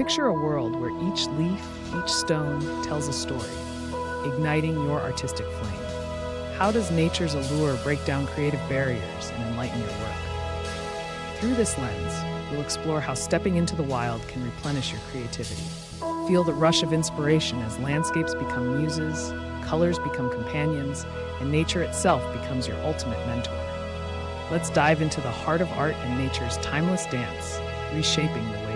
Picture a world where each leaf, each stone tells a story, igniting your artistic flame. How does nature's allure break down creative barriers and enlighten your work? Through this lens, we'll explore how stepping into the wild can replenish your creativity. Feel the rush of inspiration as landscapes become muses, colors become companions, and nature itself becomes your ultimate mentor. Let's dive into the heart of art and nature's timeless dance, reshaping the way